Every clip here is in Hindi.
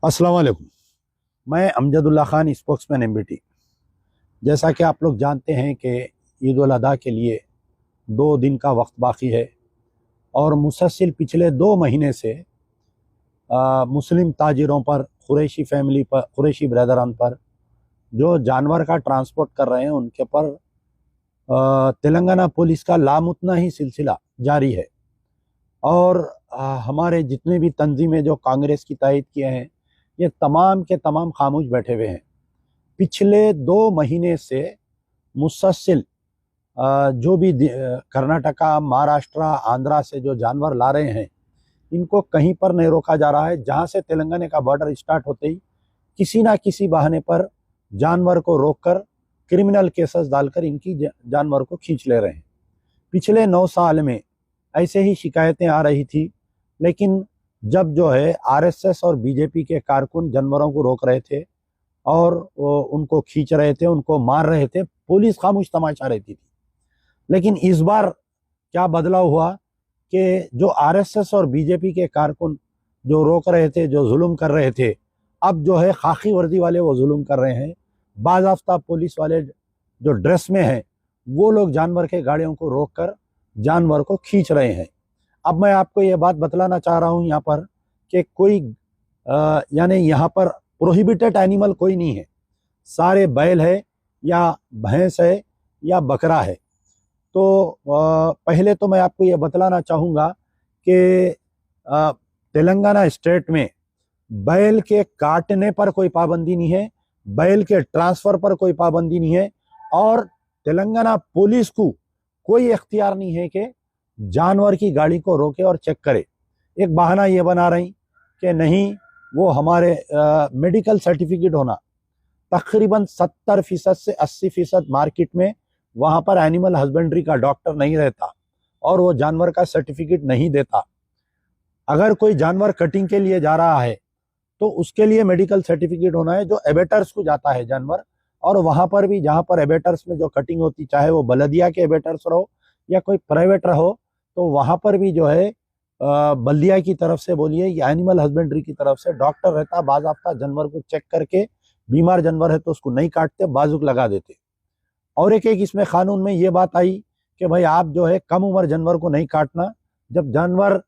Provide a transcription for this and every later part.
अस्सलाम वालेकुम। मैं अमजदुल्ला खान, स्पोक्समैन एमबीटी। जैसा कि आप लोग जानते हैं कि ईद उल अदा के लिए 2 दिन का वक्त बाकी है और मुसलसल पिछले 2 महीने से मुस्लिम ताजिरों पर, कुरैशी फैमिली पर, कुरैशी ब्रदरान पर जो जानवर का ट्रांसपोर्ट कर रहे हैं उनके पर तेलंगाना पुलिस का लामुतना ही सिलसिला जारी है। और हमारे जितने भी तंजीमें जो कांग्रेस की तायद किए हैं, ये तमाम के तमाम खामोश बैठे हुए हैं। पिछले 2 महीने से मुसलसल जो भी कर्नाटका, महाराष्ट्र, आंध्रा से जो जानवर ला रहे हैं, इनको कहीं पर नहीं रोका जा रहा है। जहां से तेलंगाना का बॉर्डर स्टार्ट होते ही किसी ना किसी बहाने पर जानवर को रोककर क्रिमिनल केसेस डालकर इनकी जानवर को खींच ले रहे हैं। पिछले 9 साल में ऐसे ही शिकायतें आ रही थी, लेकिन जब जो है आरएसएस और बीजेपी के कारकुन जानवरों को रोक रहे थे और उनको खींच रहे थे, उनको मार रहे थे, पुलिस खामोश तमाशा रहती थी। लेकिन इस बार क्या बदलाव हुआ कि जो आरएसएस और बीजेपी के कारकुन जो रोक रहे थे, जो जुल्म कर रहे थे, अब जो है खाकी वर्दी वाले वो जुल्म कर रहे हैं। बाज़ाफ्ता पुलिस वाले जो ड्रेस में हैं, वो लोग जानवर के गाड़ियों को रोककर जानवर को खींच रहे हैं। अब मैं आपको ये बात बतलाना चाह रहा हूँ यहाँ पर कि कोई यानी यहाँ पर प्रोहिबिटेड एनिमल कोई नहीं है। सारे बैल है या भैंस है या बकरा है। तो पहले तो मैं आपको ये बतलाना चाहूँगा कि तेलंगाना स्टेट में बैल के काटने पर कोई पाबंदी नहीं है, बैल के ट्रांसफ़र पर कोई पाबंदी नहीं है, और तेलंगाना पुलिस को कोई इख्तियार नहीं है कि जानवर की गाड़ी को रोके और चेक करे। एक बहाना ये बना रही कि नहीं, वो हमारे मेडिकल सर्टिफिकेट होना। तकरीबन 70% से 80% मार्केट में वहाँ पर एनिमल हस्बेंड्री का डॉक्टर नहीं रहता और वो जानवर का सर्टिफिकेट नहीं देता। अगर कोई जानवर कटिंग के लिए जा रहा है तो उसके लिए मेडिकल सर्टिफिकेट होना है। जो एबेटर्स को जाता है जानवर, और वहाँ पर भी जहाँ पर एबेटर्स में जो कटिंग होती, चाहे वो बलदिया के एबेटर्स रहो या कोई प्राइवेट रहो, तो वहाँ पर भी जो है बल्दिया की तरफ से बोलिए या एनिमल हस्बेंड्री की तरफ से डॉक्टर रहता। बाज़ाफ्ता जानवर को चेक करके, बीमार जानवर है तो उसको नहीं काटते, बाजुक लगा देते। और एक इसमें कानून में ये बात आई कि भाई आप जो है कम उम्र जानवर को नहीं काटना। जब जानवर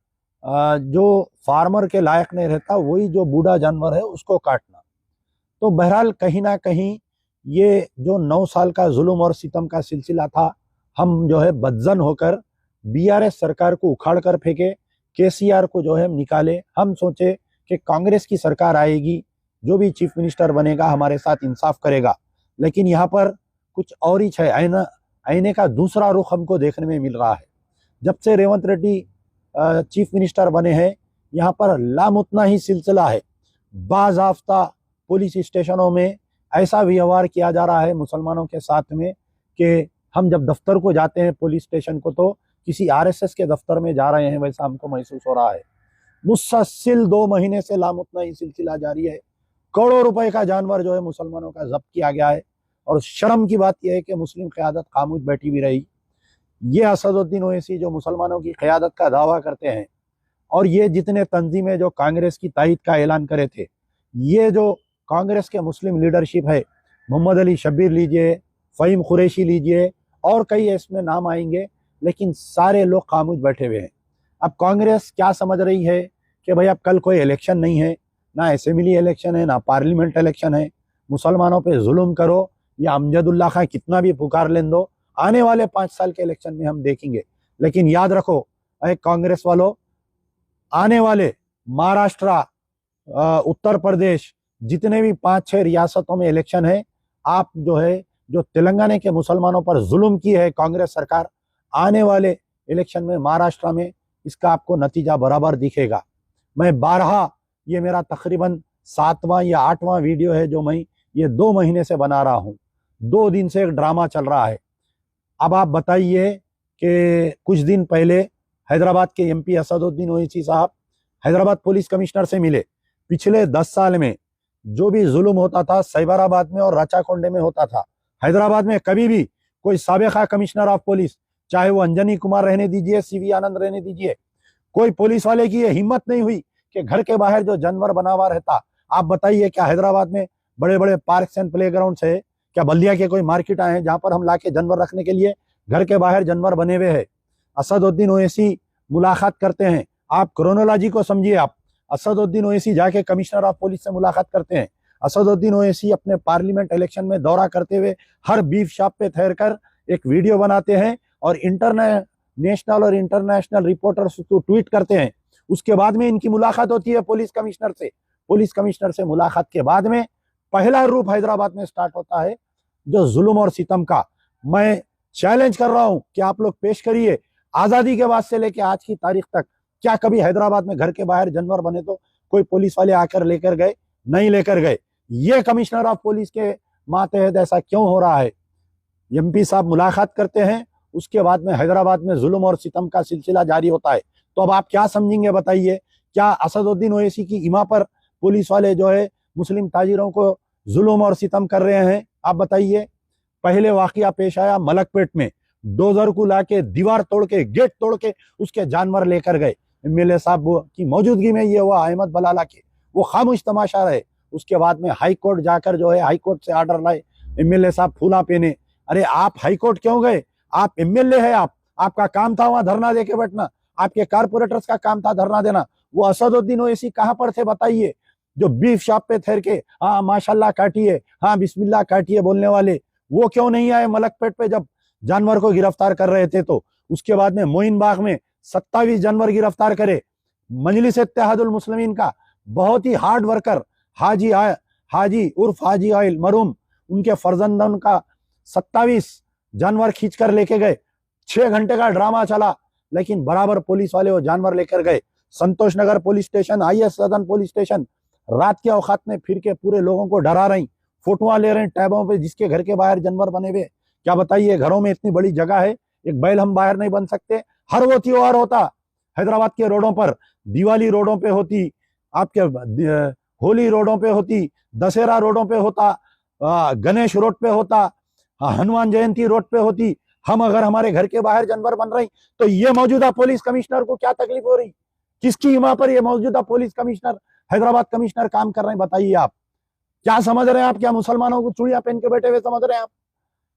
जो फार्मर के लायक नहीं रहता, वही जो बूढ़ा जानवर है उसको काटना। तो बहरहाल कहीं ना कहीं ये जो 9 साल का जुल्म और सितम का सिलसिला था, हम जो है बदजन होकर बीआरएस सरकार को उखाड़ कर फेंके, केसीआर को जो है हम निकाले। हम सोचे कि कांग्रेस की सरकार आएगी, जो भी चीफ मिनिस्टर बनेगा हमारे साथ इंसाफ करेगा। लेकिन यहाँ पर कुछ और ही है, आईने का दूसरा रुख हमको देखने में मिल रहा है। जब से रेवंत रेड्डी चीफ मिनिस्टर बने हैं, यहाँ पर लामुतना ही सिलसिला है। बाज़ाफ्ता पुलिस स्टेशनों में ऐसा व्यवहार किया जा रहा है मुसलमानों के साथ में कि हम जब दफ्तर को जाते हैं पुलिस स्टेशन को, तो किसी आरएसएस के दफ्तर में जा रहे हैं वैसा हमको महसूस हो रहा है। मुसलसल 2 महीने से लामुतना ही सिलसिला जारी है। करोड़ों रुपए का जानवर जो है मुसलमानों का जब्त किया गया है। और शर्म की बात यह है कि मुस्लिम क़यादत खामोश बैठी भी रही। ये असदुद्दीन ओवैसी जो मुसलमानों की क़यादत का दावा करते हैं, और ये जितने तंजीमें जो कांग्रेस की तायद का ऐलान करे थे, ये जो कांग्रेस के मुस्लिम लीडरशिप है, मोहम्मद अली शब्बीर लीजिए, फ़हीम कुरैशी लीजिए, और कई इसमें नाम आएंगे, लेकिन सारे लोग खामोश बैठे हुए हैं। अब कांग्रेस क्या समझ रही है कि भाई अब कल कोई इलेक्शन नहीं है, ना असेंबली इलेक्शन है, ना पार्लियामेंट इलेक्शन है, मुसलमानों पे जुल्म करो या अमजदुल्ला खां कितना भी पुकार लें दो, आने वाले 5 साल के इलेक्शन में हम देखेंगे। लेकिन याद रखो कांग्रेस वालों, आने वाले महाराष्ट्र, उत्तर प्रदेश, जितने भी 5-6 रियासतों में इलेक्शन है, आप जो है जो तेलंगाना के मुसलमानों पर जुल्म की है कांग्रेस सरकार, आने वाले इलेक्शन में महाराष्ट्र में इसका आपको नतीजा बराबर दिखेगा। मैं 12, ये मेरा तकरीबन 7वां या 8वां वीडियो है जो मैं ये 2 महीने से बना रहा हूँ। 2 दिन से एक ड्रामा चल रहा है। अब आप बताइए कि कुछ दिन पहले हैदराबाद के एमपी असदुद्दीन ओवैसी साहब हैदराबाद पुलिस कमिश्नर से मिले। पिछले 10 साल में जो भी जुल्म होता था साइबराबाद में और राचाकोंडे में होता था। हैदराबाद में कभी भी कोई साबिका कमिश्नर ऑफ पुलिस, चाहे वो अंजनी कुमार रहने दीजिए, सीवी आनंद रहने दीजिए, कोई पुलिस वाले की ये हिम्मत नहीं हुई कि घर के बाहर जो जानवर बना हुआ रहता, आप बताइए, क्या हैदराबाद में बड़े बड़े पार्क्स एंड प्ले ग्राउंड्स है? क्या बल्दिया के कोई मार्केट आए हैं जहां पर हम लाके जानवर रखने के लिए घर के बाहर जानवर बने हुए हैं? असदुद्दीन ओवैसी मुलाकात करते हैं, आप क्रोनोलॉजी को समझिए। आप असदुद्दीन ओवैसी जाके कमिश्नर ऑफ पुलिस से मुलाकात करते हैं। असदुद्दीन ओवैसी अपने पार्लियामेंट इलेक्शन में दौरा करते हुए हर बीफ शॉप पे ठहर कर एक वीडियो बनाते हैं और नेशनल और इंटरनेशनल रिपोर्टर्स को ट्वीट करते हैं। उसके बाद में इनकी मुलाकात होती है पुलिस कमिश्नर से। पुलिस कमिश्नर से मुलाकात के बाद में पहला रूप हैदराबाद में स्टार्ट होता है जो जुल्म और सितम का। मैं चैलेंज कर रहा हूं कि आप लोग पेश करिए, आजादी के बाद से लेकर आज की तारीख तक क्या कभी हैदराबाद में घर के बाहर जानवर बने तो कोई पुलिस वाले आकर लेकर गए? नहीं लेकर गए। ये कमिश्नर ऑफ पुलिस के मातहत ऐसा क्यों हो रहा है? एमपी साहब मुलाकात करते हैं, उसके बाद में हैदराबाद में जुल्म और सितम का सिलसिला जारी होता है। तो अब आप क्या समझेंगे बताइए? क्या असदुद्दीन ओवैसी की इमा पर पुलिस वाले जो है मुस्लिम ताजिरों को जुल्म और सितम कर रहे हैं? आप बताइए। पहले वाकया पेश आया मलकपेट में, डोजर को लाके दीवार तोड़ के गेट तोड़ के उसके जानवर लेकर गए। एमएलए साहब की मौजूदगी में ये हुआ, अहमद बलाला के, वो खामोश तमाशा रहे। उसके बाद में हाई कोर्ट जाकर जो है हाई कोर्ट से ऑर्डर लाए, एमएलए साहब फूला पहने। अरे आप हाई कोर्ट क्यों गए? आप एमएलए है, आपका काम था वहां धरना देके बैठना, आपके कारपोरेटर्स का काम था धरना देना। वो असदुद्दीन ओवैसी कहां पर थे बताइए? जो बीफ शॉप पे ठहर के हाँ माशाल्लाह काटिए, हाँ बिस्मिल्लाह काटिए बोलने वाले, वो क्यों नहीं आए मलकपेट पे जब जानवर को गिरफ्तार कर रहे थे? तो उसके बाद में मोइन बाग में 27 जानवर गिरफ्तार करे। मजलिस इत्तेहादुल मुस्लिमीन का बहुत ही हार्ड वर्कर हाजी उर्फ हाजी आयल मरूम, उनके फर्जंदन का 27 जानवर खींच कर लेके गए। 6 घंटे का ड्रामा चला, लेकिन बराबर पुलिस वाले वो जानवर लेकर गए। संतोष नगर पुलिस स्टेशन, IS सदन पुलिस स्टेशन रात के औकात में फिर के पूरे लोगों को डरा रही, फोटोआं ले रहे हैं टैबों पे जिसके घर के बाहर जानवर बने हुए। क्या बताइए, घरों में इतनी बड़ी जगह है, एक बैल हम बाहर नहीं बन सकते? हर वो त्योहार होता हैदराबाद के रोडों पर, दिवाली रोडों पे होती, आपके होली रोडों पे होती, दशहरा रोडों पे होता, गणेश रोड पे होता, हनुमान जयंती रोड पे होती। हम अगर हमारे घर के बाहर जानवर बन रही तो ये मौजूदा पुलिस कमिश्नर को क्या तकलीफ हो रही? किसकी इमा पर ये मौजूदा पुलिस कमिश्नर, हैदराबाद कमिश्नर काम कर रहे हैं? बताइए आप क्या समझ रहे हैं? आप क्या मुसलमानों को चूड़ियां पहन के बैठे हुए समझ रहे हैं? आप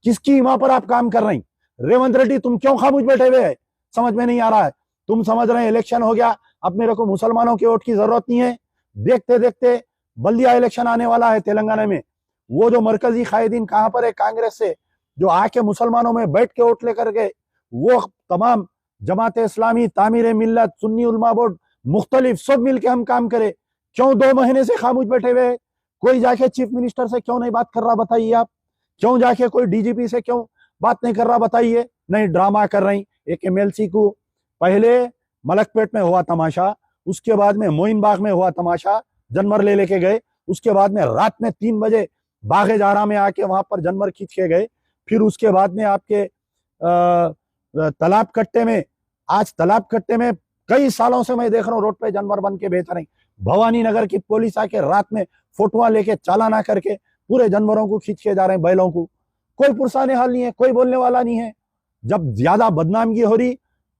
किसकी इमा पर आप काम कर रहे हैं? रेवंत रेड्डी तुम क्यों खामोश बैठे हुए हैं? समझ में नहीं आ रहा है। तुम समझ रहे हैं इलेक्शन हो गया, अब मेरे को मुसलमानों की वोट की जरूरत नहीं है। देखते देखते बल्दिया इलेक्शन आने वाला है तेलंगाना में। वो जो मरकजी कायदीन कहां पर है कांग्रेस से, जो आके मुसलमानों में बैठ के वोट लेकर गए, वो तमाम जमात इस्लामी, तामीर मिल्लत, सुन्नी उलमा बोर्ड, मुख्तलिफ सब मिलके हम काम करें। क्यों 2 महीने से खामोश बैठे हुए? कोई जाके चीफ मिनिस्टर से क्यों नहीं बात कर रहा बताइए? आप क्यों जाके कोई DGP से क्यों बात नहीं कर रहा बताइए? नहीं, ड्रामा कर रही। एक MLC को पहले मलकपेट में हुआ तमाशा, उसके बाद में मोइन बाग में हुआ तमाशा, जानवर ले लेके गए। उसके बाद में रात में 3 बजे बागे जारा में आके वहां पर जानवर खींच के गए। फिर उसके बाद में आपके तालाब कट्टे में, आज तालाब कट्टे में कई सालों से मैं देख रहा हूँ रोड पे जानवर बन के बेच रहे। भवानी नगर की पुलिस आके रात में फोटोआं लेके चालाना करके पूरे जानवरों को खींच के जा रहे हैं, बैलों को। कोई पुरसाने हाल नहीं है, कोई बोलने वाला नहीं है। जब ज्यादा बदनामगी हो रही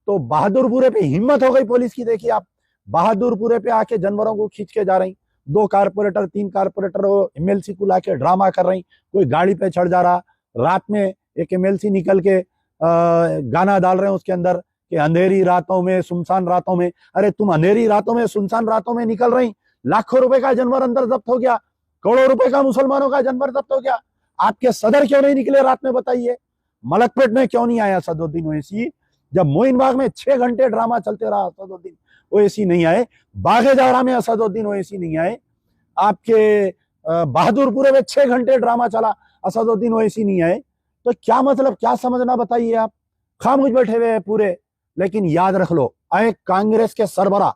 तो बहादुरपुरे पे हिम्मत हो गई पुलिस की। देखिए आप, बहादुरपुरे पे आके जानवरों को खींच के जा रही। 2 कारपोरेटर 3 कारपोरेटर MLC को लाके ड्रामा कर रही। कोई गाड़ी पे चढ़ जा रहा, रात में एक MLC निकल के गाना डाल रहे हैं उसके अंदर कि अंधेरी रातों में, सुनसान रातों में। अरे तुम अंधेरी रातों में, सुनसान रातों में निकल रही, लाखों रुपए का जानवर अंदर जब्त हो गया, करोड़ों रुपए का मुसलमानों का जानवर जब्त हो गया। आपके सदर क्यों नहीं निकले रात में बताइए? मलकपेट में क्यों नहीं आया असदुद्दीन ओवैसी? जब मोइन बाग में 6 घंटे ड्रामा चलते रहा, असदुद्दीन ओवैसी नहीं आए। बागे जारा में असदुद्दीन ओवैसी नहीं आए। आपके बहादुरपुरे में 6 घंटे ड्रामा चला, असदुद्दीन ओवैसी नहीं आए। तो क्या मतलब, क्या समझना बताइए? आप खामोश बैठे हुए हैं पूरे। लेकिन याद रख लो, अरे कांग्रेस के सरबरा,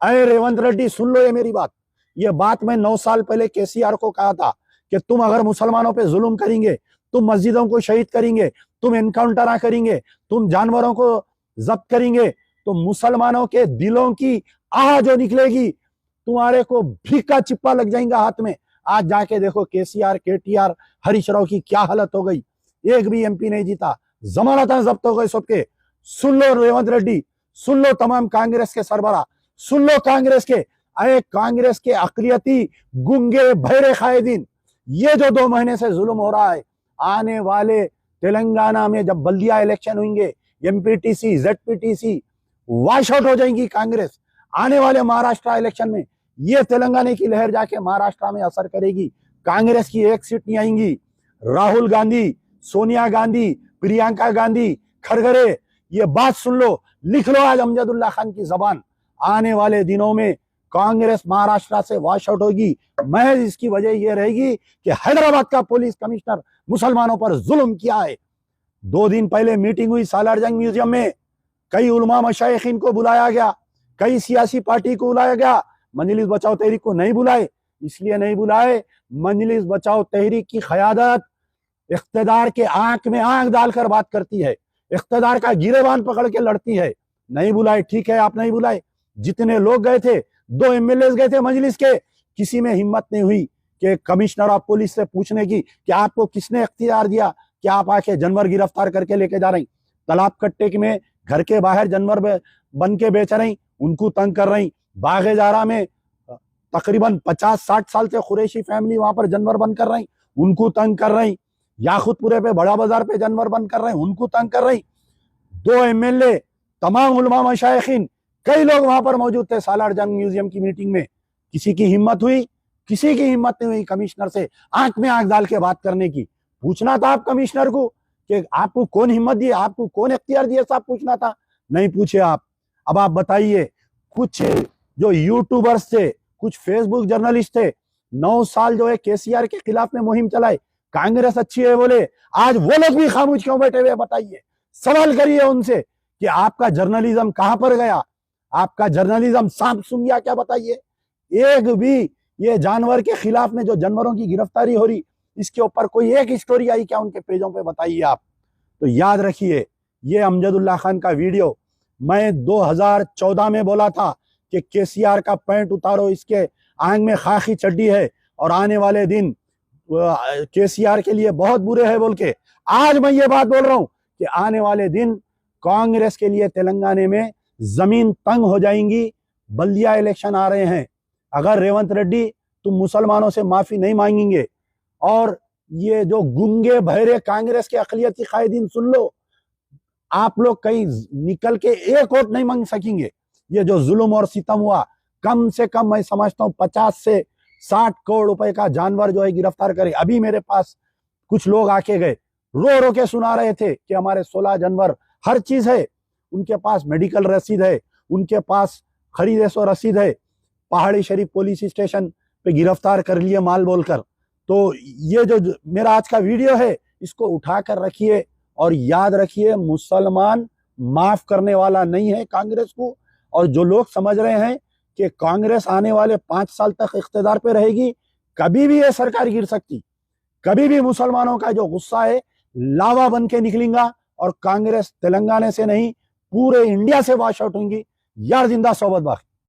अरे रेवंत रेड्डी, सुन लो ये मेरी बात। ये बात मैं 9 साल पहले KCR को कहा था कि तुम अगर मुसलमानों पे जुल्म करेंगे, तुम मस्जिदों को शहीद करेंगे, तुम एनकाउंटर करेंगे, तुम जानवरों को जब्त करेंगे, तो मुसलमानों के दिलों की आह जो निकलेगी, तुम्हारे को भीख का चिप्पा लग जाएगा हाथ में। आज जाके देखो KCR, KTR, हरीश राव की क्या हालत हो गई। एक भी MP नहीं जीता, जमानत जब्त हो गए सबके। सुन लो रेवंत रेड्डी, सुन लो तमाम कांग्रेस के सरबरा, सुन लो कांग्रेस के, अरे कांग्रेस के अकलियती गुंगे बहरे कायदीन, ये जो 2 महीने से जुल्म हो रहा है, आने वाले तेलंगाना में जब बल्दिया इलेक्शन होंगे, एमपीटीसी जेडपीटीसी वॉश आउट हो जाएंगी कांग्रेस। आने वाले महाराष्ट्र इलेक्शन में ये तेलंगाना की लहर जाके महाराष्ट्र में असर करेगी, कांग्रेस की एक सीट नहीं आएंगी। राहुल गांधी, सोनिया गांधी, प्रियंका गांधी, खड़गरे, ये बात सुन लो, लिख लो आज अमजदुल्ला खान की जबान, आने वाले दिनों में कांग्रेस महाराष्ट्र से वॉश आउट होगी। महज इसकी वजह यह रहेगी कि हैदराबाद का पुलिस कमिश्नर मुसलमानों पर जुल्म किया है। 2 दिन पहले मीटिंग हुई सालारजंग म्यूजियम में, कई उलमा मशाइखीन को बुलाया गया, कई सियासी पार्टी को बुलाया गया, मजलिस बचाओ तहरीक को नहीं बुलाए। इसलिए नहीं बुलाए, मजलिस बचाओ तहरीक की क़यादत इख्तिदार के आंख में आंख डालकर बात करती है, इख्तिदार का गिरेबान पकड़ के लड़ती है। नहीं बुलाए, ठीक है, आप नहीं बुलाए। जितने लोग गए थे, 2 एमएलए गए थे मजलिस के, किसी में हिम्मत नहीं हुई कि कमिश्नर ऑफ पुलिस से पूछने की कि आपको किसने इख्तियार दिया कि आप आके जानवर गिरफ्तार करके लेके जा रही, तालाब कट्टे में घर के बाहर जानवर बन के बेच रही, उनको तंग कर रही। बागे जारा में तकरीबन 50-60 साल से कुरैशी फैमिली वहां पर जानवर बन कर रही, उनको तंग कर रही। याकुतपुरे पे बड़ा बाजार पे जानवर बन कर रही, उनको तंग कर रही। 2 एमएलए, तमाम उलमा मशाइखीन, कई लोग वहां पर मौजूद थे सालारजंग म्यूजियम की मीटिंग में। किसी की हिम्मत हुई? किसी की हिम्मत नहीं हुई कमिश्नर से आंख में आंख डाल के बात करने की। पूछना था आप कमिश्नर को कि आपको कौन हिम्मत दी, आपको कौन इख्तियार दिया, साहब पूछना था, नहीं पूछे आप। अब आप बताइए, कुछ जो यूट्यूबर्स थे, कुछ फेसबुक जर्नलिस्ट थे, 9 साल जो है केसीआर के खिलाफ में मुहिम चलाई, कांग्रेस अच्छी है बोले, आज वो लोग भी खामोश क्यों बैठे हुए? बताइए, सवाल करिए उनसे कि आपका जर्नलिज्म कहां पर गया, आपका जर्नलिज्म सांप सुन गया क्या? बताइए, एक भी ये जानवर के खिलाफ में जो जानवरों की गिरफ्तारी हो रही, इसके ऊपर कोई एक स्टोरी आई क्या उनके पेजों पे? बताइए आप। तो याद रखिए, ये अमजदुल्ला खान का वीडियो मैं 2014 में बोला था कि केसीआर का पैंट उतारो, इसके आंग में खाकी चड्डी है और आने वाले दिन केसीआर के लिए बहुत बुरे हैं बोल के। आज मैं ये बात बोल रहा हूं कि आने वाले दिन कांग्रेस के लिए तेलंगाना में जमीन तंग हो जाएंगी। बल्दिया इलेक्शन आ रहे हैं, अगर रेवंत रेड्डी तुम मुसलमानों से माफी नहीं मांगेंगे और ये जो गुंगे बहरे कांग्रेस के अकलियती कायदीन, सुन लो, आप लोग कहीं निकल के एक वोट नहीं मांग सकेंगे। ये जो जुल्म और सितम हुआ, कम से कम मैं समझता हूं 50 से 60 करोड़ रुपए का जानवर जो है गिरफ्तार करे। अभी मेरे पास कुछ लोग आके गए, रो रो के सुना रहे थे कि हमारे 16 जानवर, हर चीज है, उनके पास मेडिकल रसीद है, उनके पास खरीदे सो रसीद है, पहाड़ी शरीफ पुलिस स्टेशन पे गिरफ्तार कर लिए माल बोलकर। तो ये जो मेरा आज का वीडियो है, इसको उठा कर रखिए और याद रखिए, मुसलमान माफ करने वाला नहीं है कांग्रेस को। और जो लोग समझ रहे हैं कि कांग्रेस आने वाले 5 साल तक इख्तिदार पे रहेगी, कभी भी ये सरकार गिर सकती, कभी भी मुसलमानों का जो गुस्सा है लावा बन के निकलेगा और कांग्रेस तेलंगाना से नहीं पूरे इंडिया से वॉश आउट होंगी। यार जिंदा सोबत बाकी।